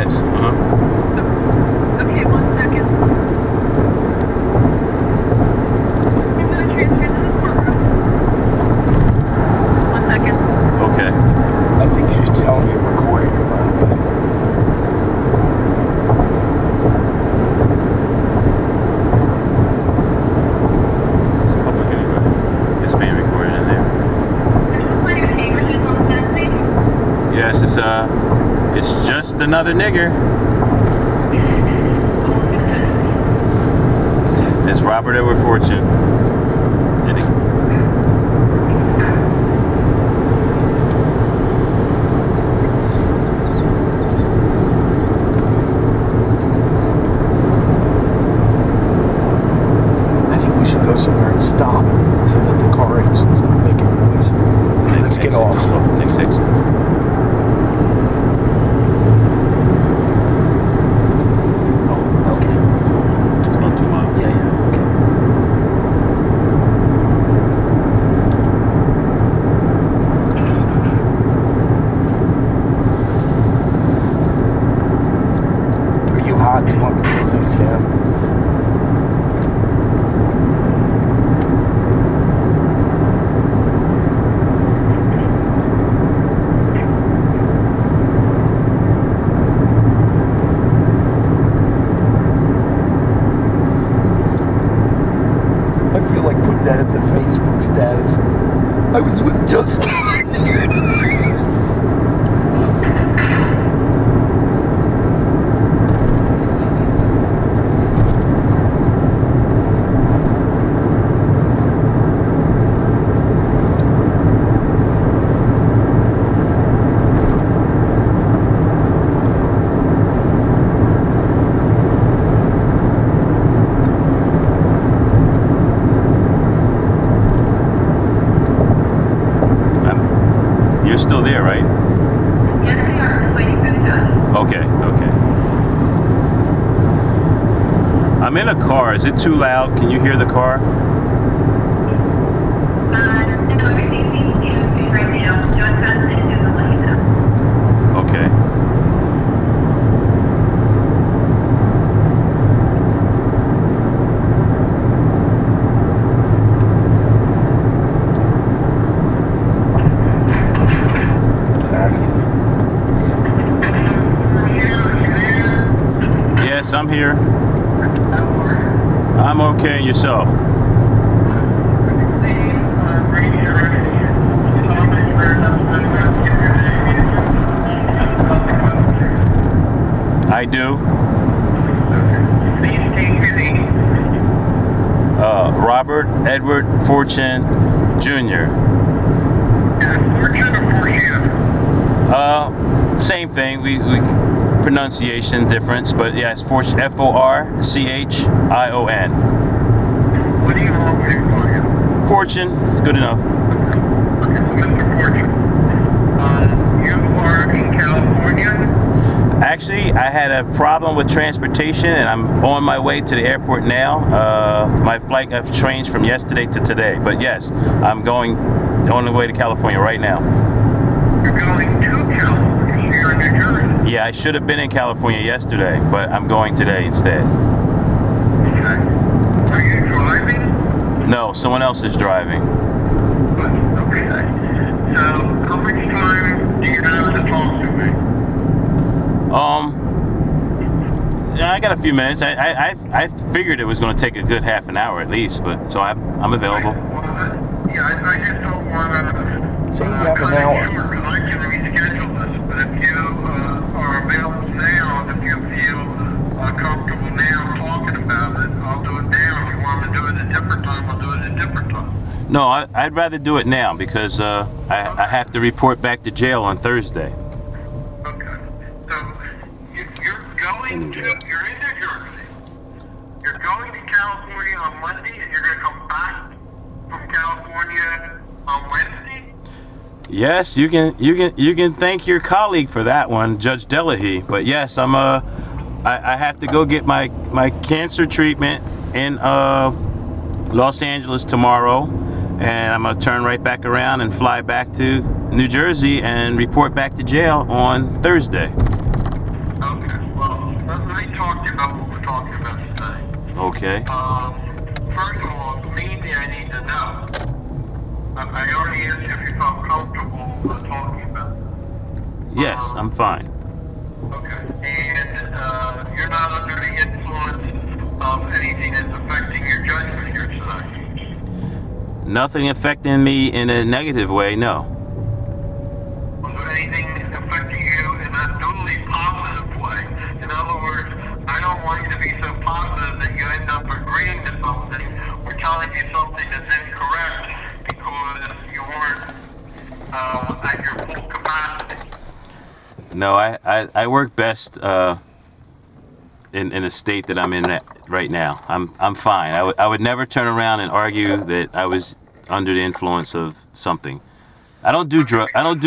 Yes. Okay, 1 second. I'm going to transfer to the courtroom. 1 second. Okay. I think she's telling me recording it, by the way. It's public anyway. It's being recorded in there. Yes, it's just another nigger. It's Robert Edward Fortune. And I think we should go somewhere and stop so that the car engine's not making noise. Let's get off. The next exit. Oh, okay. It's about 2 miles. Yeah, okay. Are you hot? Do you want me to close things down? I feel like putting that as a Facebook status. I was with just. You're still there, right? Yes, we are. Just waiting for the judge. Okay. I'm in a car. Is it too loud? Can you hear the car? No, everything seems to be okay right now. Judge has issues, I'll let you know. Okay. Get off either. Yes, I'm here. I'm okay. Yourself? I do. Robert Edward Fortune, Jr. Same thing. We pronunciation difference, but yes, Fortune, Forchion. What do you want me for you? Fortune, it's good enough. Mr. Fortune, you are in California? Actually, I had a problem with transportation, and I'm on my way to the airport now. My flight got changed from yesterday to today, but yes, I'm going on the way to California right now. You're going to California, so you're in New Jersey. Yeah, I should have been in California yesterday, but I'm going today instead. Okay. Are you driving? No, someone else is driving. Okay. So, how much time do you have to talk to me? Yeah, I got a few minutes. I figured it was going to take a good half an hour at least, but so I'm available. Yeah, I just don't want to Say you have an hour. sure, because I can reschedule this, but if you are available now, if you feel comfortable now talking about it, I'll do it now. If you want me to do it at a different time, I'll do it at a different time. No, I'd rather do it now because I have to report back to jail on Thursday. Okay. So you're going to, you're in New Jersey. You're going to California on Monday, and you're going to come back from California on Wednesday? Yes, you can thank your colleague for that one, Judge Delahaye. But yes, I have to go get my cancer treatment in Los Angeles tomorrow, and I'm gonna turn right back around and fly back to New Jersey and report back to jail on Thursday. Okay. Okay. First of all, maybe I need to know. I already asked you if you felt comfortable talking about this. Yes, I'm fine. Okay. And you're not under the influence of anything that's affecting your judgment here tonight. Nothing affecting me in a negative way, no. Was there anything affecting you in a totally positive way? In other words, I don't want you to be so positive that you end up agreeing to something or telling me something that's incorrect because you weren't at your full capacity. No, I work best in a state that I'm in right now. I'm fine. I would never turn around and argue that I was under the influence of something. I don't do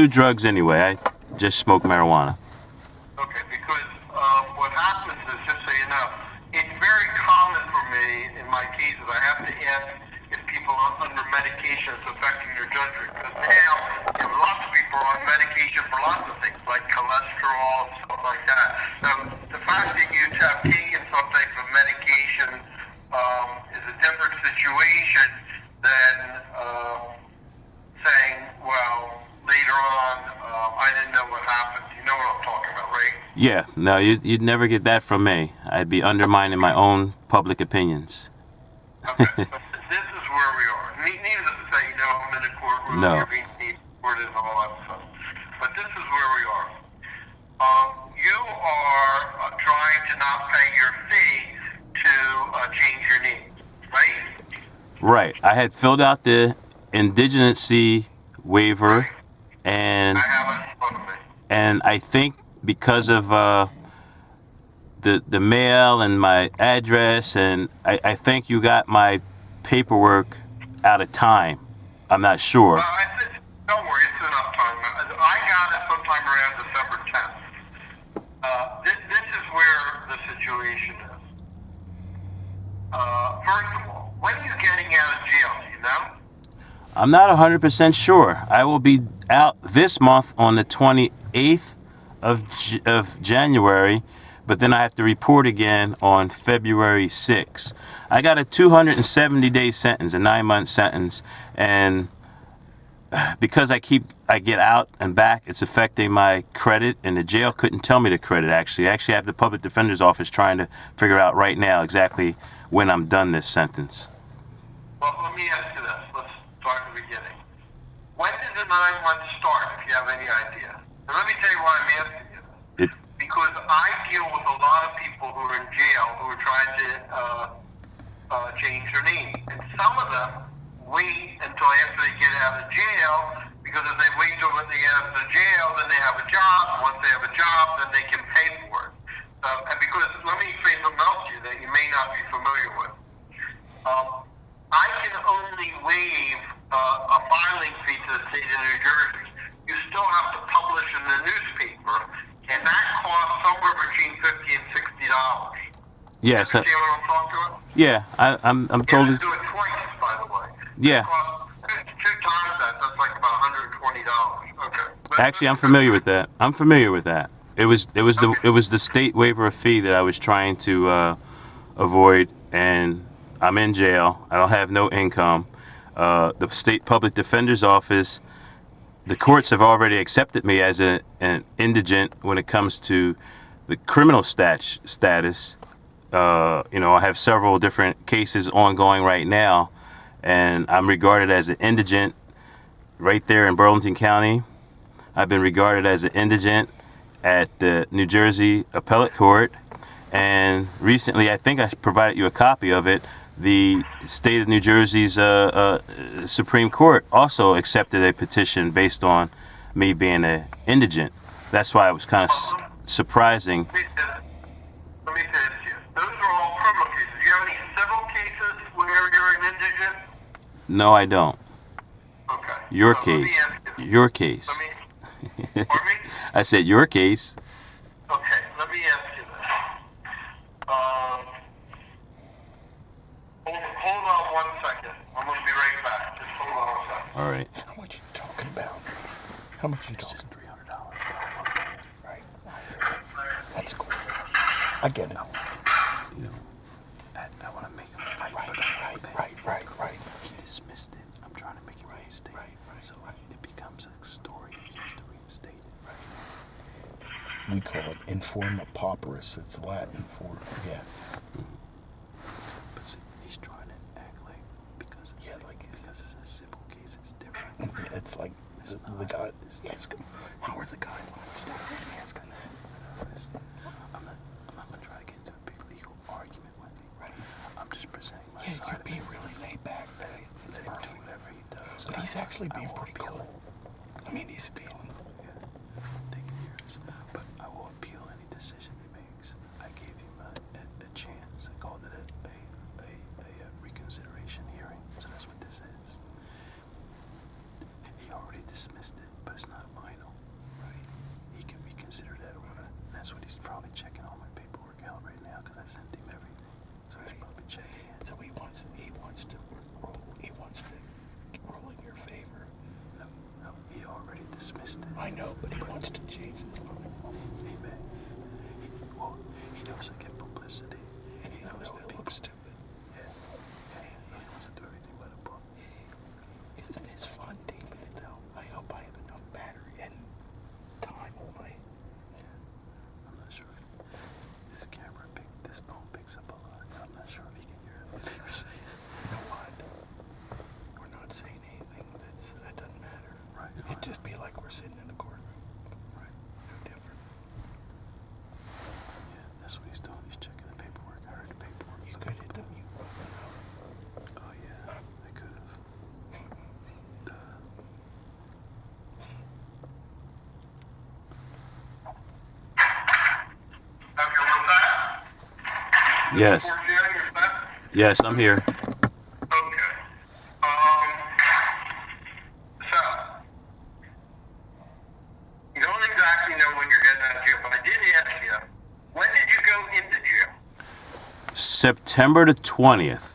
drugs anyway. I just smoke marijuana. Okay, because what happens is, just so you know, it's very common for me in my cases. I have to ask if people are under medication that's affecting their judgment. Because now, lots of people are on medication for lots of things, like cholesterol and stuff like that. So the fact that you have taken some type of medication is a different situation than saying, well, later on, I didn't know what happened. You know what I'm talking about, right? Yeah, no, you'd never get that from me. I'd be undermining my own public opinions. Okay, but this is where we are. Needless to say, you know, I'm in a courtroom, No. you're being recorded and all that stuff. But this is where we are. You are trying to not pay your fee to change your name, right? Right. I had filled out the indigenacy waiver, and I have it in front of me. and I think because of the mail and my address, and I think you got my paperwork out of time. I'm not sure. Well, don't worry, it's enough time. I got it sometime around December 10th. This is where the situation is. First of all, when are you getting out of jail, do you know? I'm not 100% sure. I will be out this month on the 28th of January, but then I have to report again on February 6th. I got a 270-day sentence, a 9-month sentence, and because I get out and back, it's affecting my credit, and the jail couldn't tell me the credit, actually. Actually, I have the public defender's office trying to figure out right now exactly when I'm done this sentence. Well, let me ask you this. Let's start at the beginning. When did the 9 months start, if you have any idea? And let me tell you why I'm asking you this. Because I deal with a lot of people who are in jail who are trying to change their name. And some of them wait until after they get out of jail, because if they wait till they get out of jail, then they have a job. And once they have a job, then they can pay for it. And because, let me explain something else to you that you may not be familiar with. I can only waive a filing fee to the state of New Jersey. You still have to publish in the newspaper, and that costs somewhere between $50 and $60. Yes. Understand what I'm talking about? Yeah, I'm You totally. have to do it twice, by the way. Yeah. It costs 2 times that. That's like about $120. Okay. Actually, I'm familiar with that. I'm familiar with that. It was the state waiver of fee that I was trying to avoid, and I'm in jail. I don't have no income. The state public defender's office, the courts have already accepted me as an indigent when it comes to the criminal status. I have several different cases ongoing right now, and I'm regarded as an indigent right there in Burlington County. I've been regarded as an indigent at the New Jersey Appellate Court, and recently, I think I provided you a copy of it, the state of New Jersey's Supreme Court also accepted a petition based on me being an indigent. That's why it was kind of surprising. Let me say this to you. Those are all criminal cases. Do you have any civil cases where you're an indigent? No, I don't. Okay. Your So let me case. ask you- Your case. Pardon me? I said your case. Okay, let me ask you this. Hold on 1 second. I'm going to be right back. Just hold on 1 second. All right. How much you talking about? How much you talking? $300. Right. That's cool. I get it. I want to we call it informa pauperis. It's Latin for, yeah. But see, he's trying to act like because it's a civil case, it's different. Yeah, it's like the guy. Yes, how are the guidelines? Ask him that. I'm not gonna try to get into a big legal argument with him. Right. I'm just presenting my Yeah, side. you're being really laid back. Let him do whatever he does. But he's actually being will pretty appeal cool. it. I mean, he's being. Taking years. But I will appeal any decision he makes. I gave him a chance. I called it a reconsideration hearing. So that's what this is. He already dismissed it, but it's not final. Right? He can reconsider that order. And that's what he's probably checking all my paperwork out right now because I sent him everything. So he's probably checking it. So he wants to roll in your favor. No, he already dismissed it. I know, but he wants to change his mind. He may. He knows I get publicity. And he knows that people are stupid. Yeah. He wants to do everything by the book. Isn't this fun, taping it though? I hope I have enough battery and time on my. I'm not sure if this phone picks up a lot, so I'm not sure if he can hear what they were saying. You know what? We're not saying anything that doesn't matter. Right. It'd just be like we're sitting in a courtroom. Right. No different. Yeah, that's what he's doing. He's checking the paperwork. I heard the paperwork. You could hit the mute button. Oh yeah, I could have. Okay, what's that? Yes. Towards the end, is that? Yes, I'm here. Okay. So, you don't exactly know when you're getting out of jail, but I did ask you, when did you go into jail? September the 20th.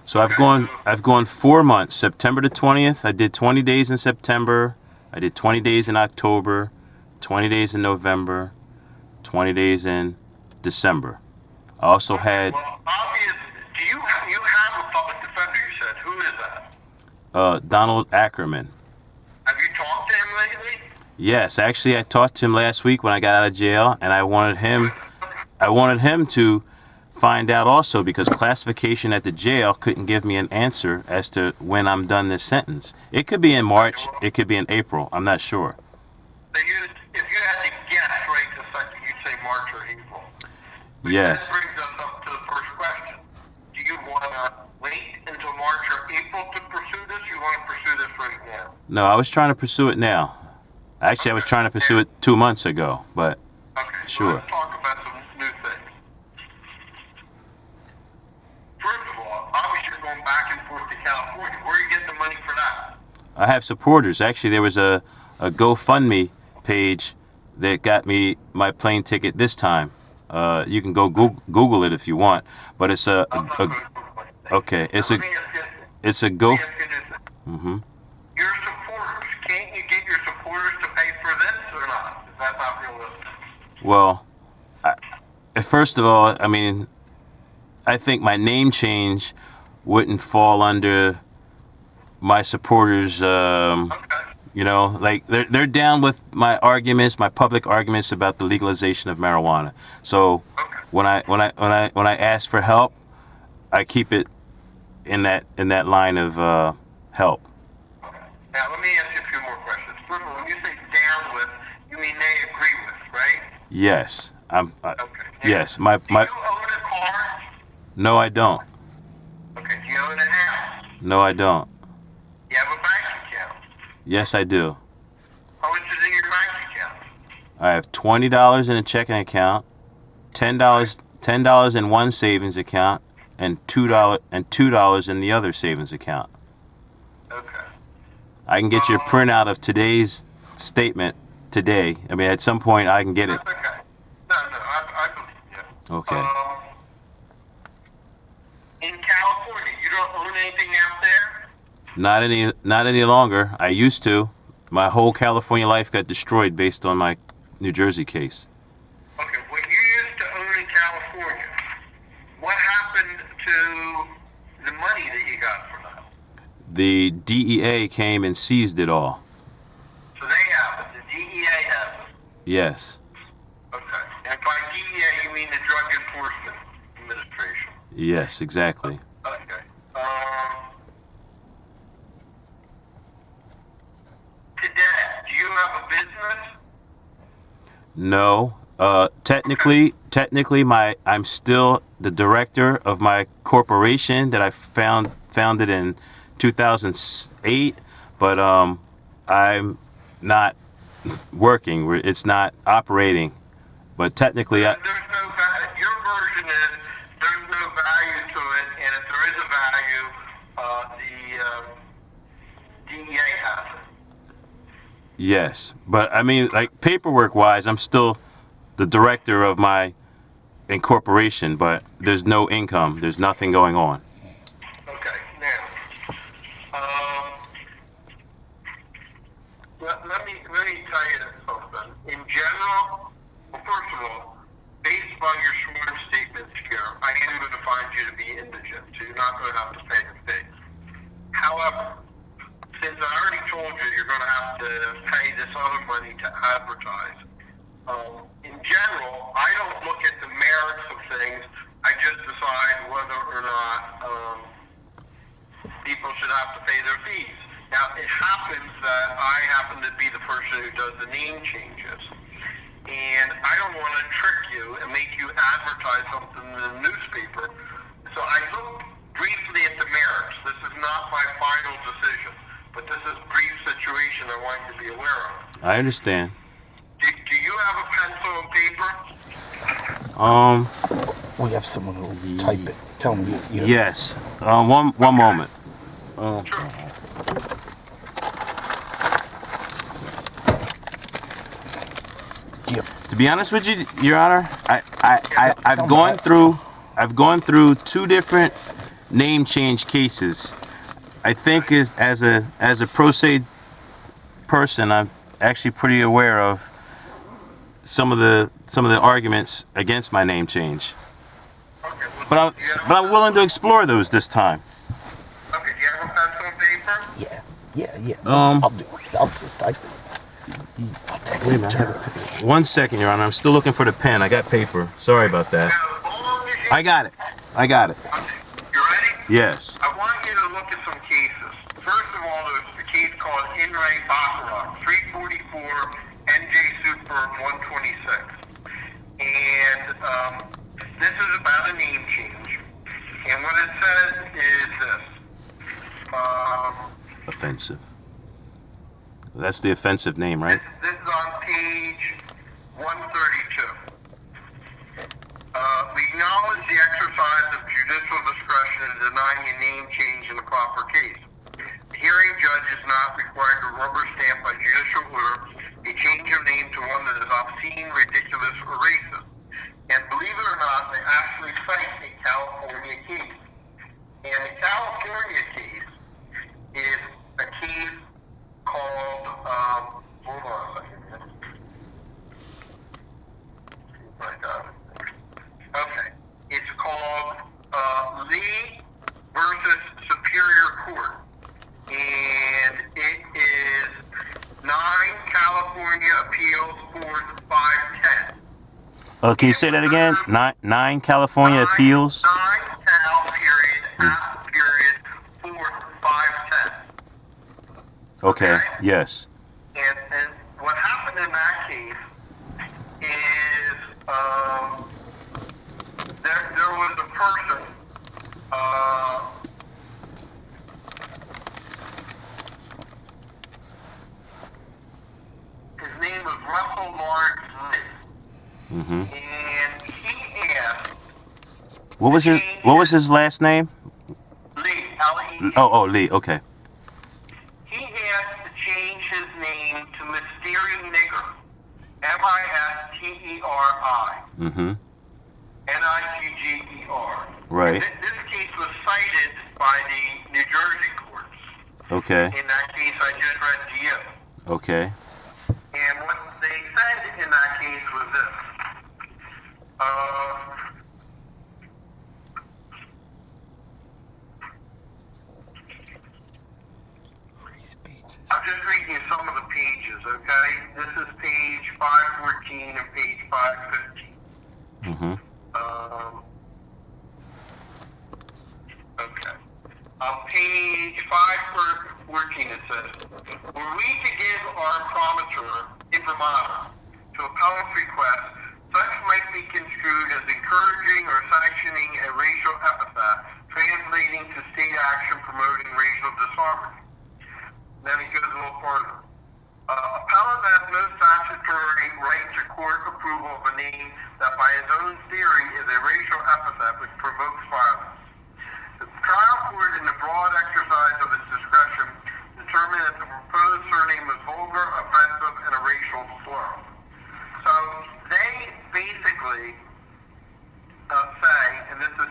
So I've gone 4 months. September the 20th, I did 20 days in September. I did 20 days in October, 20 days in November, 20 days in December. I also had Well, obvious, you have a public defender, you said. Who is that? Donald Ackerman. Have you talked to him lately? Yes, actually I talked to him last week when I got out of jail, and I wanted him to find out also because classification at the jail couldn't give me an answer as to when I'm done this sentence. It could be in March, it could be in April. I'm not sure. So if you had to guess right this second, you'd say March or April. But Yes. that brings us up to the first question. Do you want to wait until March or April to pursue this? Or you want to pursue this right now? No, I was trying to pursue it now. Actually, I was trying to pursue it 2 months ago, but Okay, so Sure. let's talk about some new things. First of all, obviously you're going back and forth to California. Where are you getting the money for that? I have supporters. Actually, there was a GoFundMe page that got me my plane ticket this time. You can go Google it if you want, but it's I'm not going to okay. It's Let me ask you- it's a let me Go. ask you this. Mm-hmm. Your supporters, can't you get your supporters to pay for this or not? Is that not realistic? Well, first of all, I mean, I think my name change wouldn't fall under my supporters. Okay. You know, like they're down with my arguments, my public arguments about the legalization of marijuana. So Okay. when I ask for help, I keep it in that line of help. Okay. Now, let me ask you a few more questions. First of all, when you say down with, you mean they agree with, right? Yes, Okay. Now, yes, my do you own a car? no, I don't. Okay. Do you own a house? No, I don't. You have a bank account? Yes, I do. How much is in your bank account? I have $20 in a checking account, $10 in one savings account, and $2 in the other savings account. Okay. I can get you a printout of today's statement today. I mean, at some point I can get it. That's okay. No, I believe you. Okay. In California, you don't own anything out there? Not any longer. I used to. My whole California life got destroyed based on my New Jersey case. Okay, what you used to own in California, what happened to the money that you got from that? The DEA came and seized it all. So they have it. The DEA has it. Yes. Yes, exactly. Okay. Today, do you have a business? No. Technically, I'm still the director of my corporation that I founded in 2008, but I'm not working. It's not operating. But technically, There's no value. Your version is there's no value to it, and if there is a value, the DEA has it. yes. But I mean, like paperwork-wise, I'm still the director of my incorporation, but there's no income. There's nothing going on. Okay, now, let me tell you something. In general, well, first of all, based upon your sworn statements here, I am going to find you to be indigent, so you're not going to have to pay the fee. However, since I already told you you're going to have to pay this other money to advertise, in general, I don't look at the merits of things. I just decide whether or not people should have to pay their fees. Now, it happens that I happen to be the person who does the name changes. And I don't want to trick you and make you advertise something in the newspaper. So I looked briefly at the merits. This is not my final decision, but this is a brief situation I want you to be aware of. I understand. Do you have a pencil and paper? We have someone who will type it. Tell them you Yes. One moment. Sure. Yep. To be honest with you, Your Honor, I've gone through two different name change cases. I think as a pro se person, I'm actually pretty aware of some of the arguments against my name change. Okay. Well, But I'm willing to explore those this time. okay, do you have a pencil and paper? Yeah. I'll do it. I'll just type it. I'll text it to her. 1 second, Your Honor. I'm still looking for the pen. I got paper. Sorry about that. Now, as long as you... I got it. Okay. You ready? Yes. I want you to look at some cases. First of all, there's the case called In Re Baccarat, 344 NJ Super 126. And this is about a name change. And what it says is this. Offensive. That's the offensive name, right? This is on page 132. We acknowledge the exercise of judicial discretion in denying a name change in the proper case. The hearing judge is not required to rubber stamp by judicial order a change of name to one that is obscene, ridiculous, or racist. And believe it or not, they actually cite a California case. And the California case is a case called, hold on a second. My God. Okay. It's called Lee versus Superior Court. And it is 9 California Appeals 4th 510. Can you say that again? Nine California appeals. 9 Cal period, half period, 4th 510. Okay. Yes. And what happened in that case is there was a person his name was Russell Lawrence Lee. Mm-hmm. And he asked What was his last name? Lee, L-E-E. Oh, Lee. Okay. He asked to change his name to Mystery Nigger, M-I-S-T-E-R-I, Mm-hmm. N-I-G-G-E-R. Right. And this case was cited by the New Jersey courts. Okay. In that case I just read to you. Okay. And what they said in that case was this. Free speech. I'm just reading you some of the pages, okay? This is page 514 and page 515. Mm-hmm. page 514, it says, were we to give our imprimatur to appellant's request, such might be construed as encouraging or sanctioning a racial epithet, translating to state action promoting racial disharmony. Then it goes a little further. Appellant has no statutory right to court approval of a name that by his own theory is a racial epithet which provokes violence. The trial court, in the broad exercise of its discretion, determined that the proposed surname was vulgar, offensive, and a racial slur. So they basically say, and this is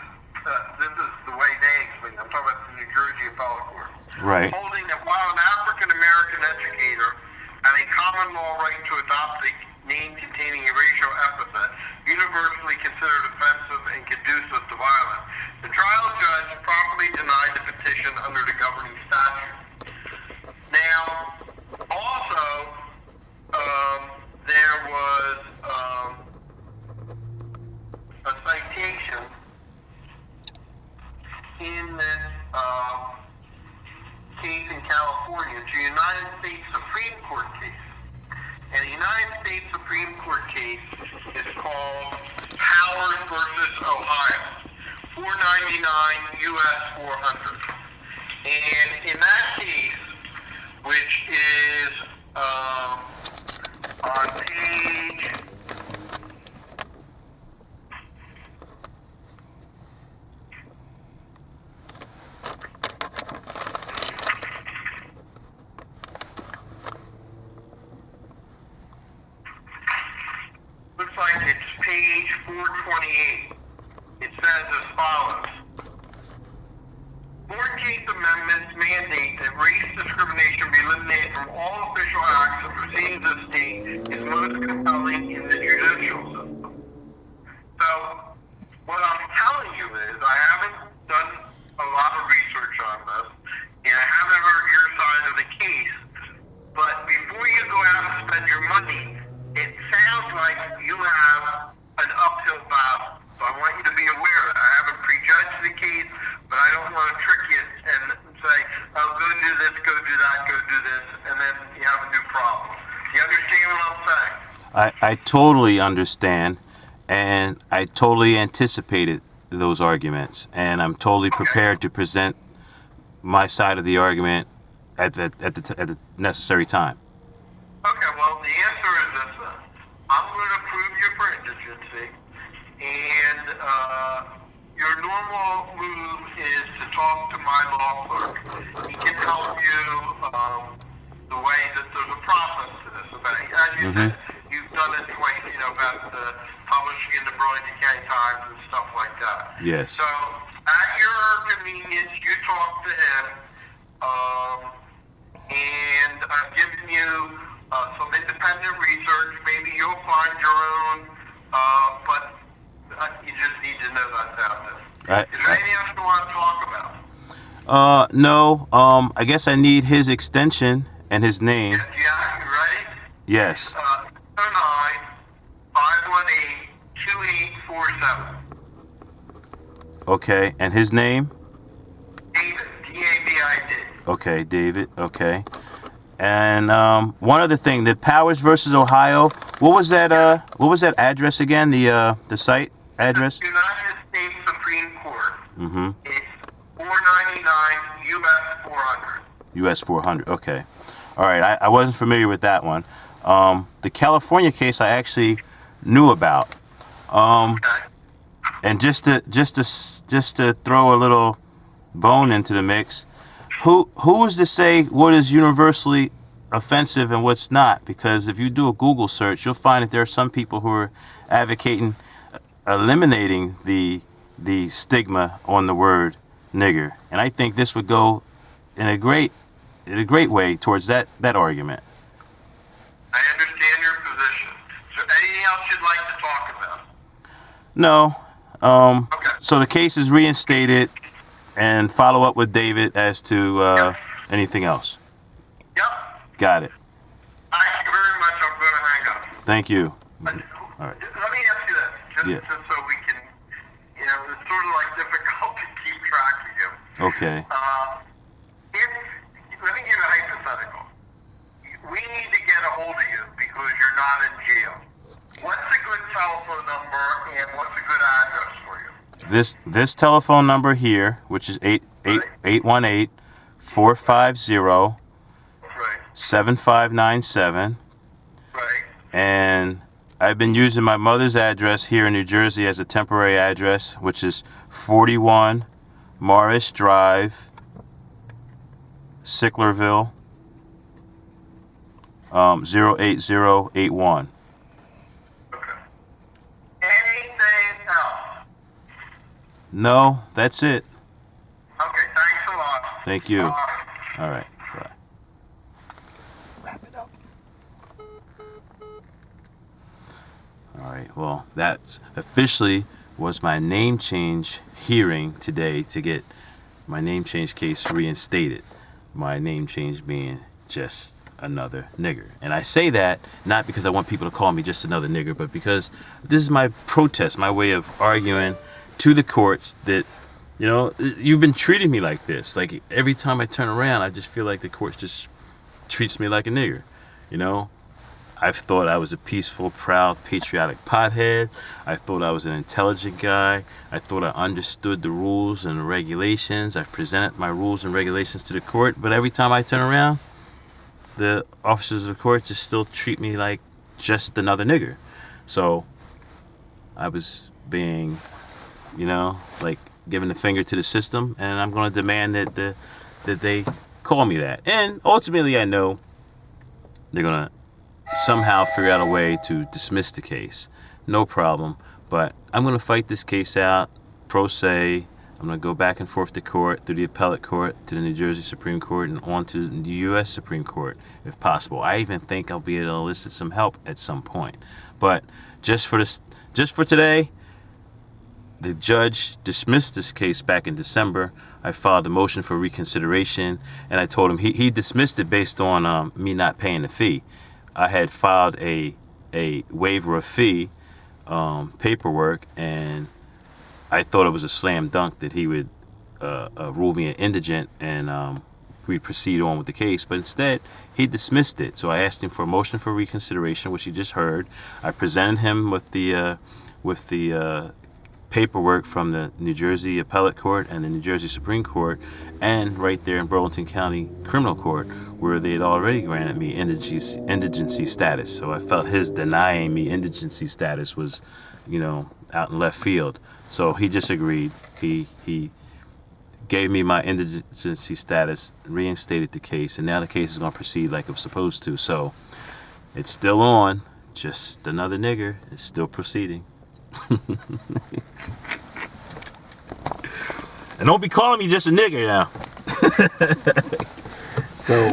the way they explain it, I'm talking about the New Jersey Appellate Court, Right. holding that while an African-American educator had a common law right to adopt a name containing a racial epithet, universally considered offensive and conducive to violence, the trial judge properly denied the petition under the governing statute. Now, also, there was a citation in this case in California to a United States Supreme Court case. And the United States Supreme Court case is called Taurus versus Ohio, 499 U.S. 400. And in that case, which is on page looks like it's page 428. It says as follows. 14th Amendment's mandate that race discrimination be eliminated from all official acts and proceedings of the state is most compelling in the judicial system. So, what I'm telling you is I haven't done a lot of research on this, and I haven't heard your side of the case, but before you go out and spend your money, it sounds like you have an uphill battle. So I want you to be aware that I haven't prejudged the case, but I don't want to trick you and say, oh, go do this, go do that, go do this, and then you have a new problem. Do you understand what I'm saying? I totally understand, and I totally anticipated those arguments, and I'm totally prepared to present my side of the argument at the necessary time. Okay, well, the answer is this then. I'm going to prove you for indigency, and your normal move is to talk to my law clerk. He can help you the way that there's a process to this. As you said, you've done it twice, about the publishing in the Burlington County Times and stuff like that. Yes. So, at your convenience, you talk to him, and I've given you some independent research. Maybe you'll find your own, but you just need to know that's out there. Is there anything else you want to talk about? No. I guess I need his extension and his name. Yeah, you ready? Yes. 09-518-2847. Okay, and his name? David, D-A-V-I-D. Okay, David. Okay. And one other thing, the Powers versus Ohio. What was that address again? The site address? United States Supreme Court. Mm-hmm. It's 499 U.S. 400. US 400. Okay. All right. I wasn't familiar with that one. The California case I actually knew about. Okay. And just to throw a little bone into the mix, who is to say what is universally offensive and what's not? Because if you do a Google search, you'll find that there are some people who are advocating eliminating the stigma on the word nigger, and I think this would go in a great way towards that argument. I understand your position. Is there anything else you'd like to talk about? No. Okay. So the case is reinstated, and follow up with David as to anything else. Yep. Got it. Thank you very much. I'm going to hang up. Thank you. But All right. let me ask you this, just so we can, it's sort of like difficult to keep track of you. Okay. Let me give you a hypothetical. We need to get a hold of you because you're not in jail. What's a good telephone number and what's a good address for you? This telephone number here, which is 818-450 Right. 7597, Right. and I've been using my mother's address here in New Jersey as a temporary address, which is 41 Morris Drive, Sicklerville, 08081. Okay. Anything else? No, that's it. Okay, thanks a lot. Thank you. Bye. All right. Bye. Wrap it up. All right. Well, that officially was my name change hearing today to get my name change case reinstated. My name change being just another nigger. And I say that not because I want people to call me just another nigger, but because this is my protest, my way of arguing to the courts that, you know, you've been treating me like this. Like every time I turn around, I just feel like the courts just treats me like a nigger. You know, I've thought I was a peaceful, proud, patriotic pothead. I thought I was an intelligent guy. I thought I understood the rules and the regulations. I've presented my rules and regulations to the court, but every time I turn around, the officers of the court just still treat me like just another nigger. So I was being, you know, like giving the finger to the system, and I'm going to demand that they call me that. And ultimately, I know they're going to somehow figure out a way to dismiss the case. No problem. But I'm going to fight this case out pro se. I'm going to go back and forth to court, through the appellate court, to the New Jersey Supreme Court, and on to the U.S. Supreme Court, if possible. I even think I'll be able to elicit some help at some point. But just for today, the judge dismissed this case back in December. I filed a motion for reconsideration, and I told him he dismissed it based on me not paying the fee. I had filed a waiver of fee paperwork, and I thought it was a slam dunk that he would rule me indigent and we'd proceed on with the case. But instead, he dismissed it. So I asked him for a motion for reconsideration, which he just heard. I presented him with the paperwork from the New Jersey Appellate Court and the New Jersey Supreme Court, and right there in Burlington County Criminal Court, where they had already granted me indigency status. So I felt his denying me indigency status was, you know, out in left field. So he just agreed. He gave me my indigency status, reinstated the case, and now the case is going to proceed like it was supposed to. So it's still on. Just another nigger. It's still proceeding. And don't be calling me just a nigger now. So,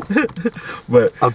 But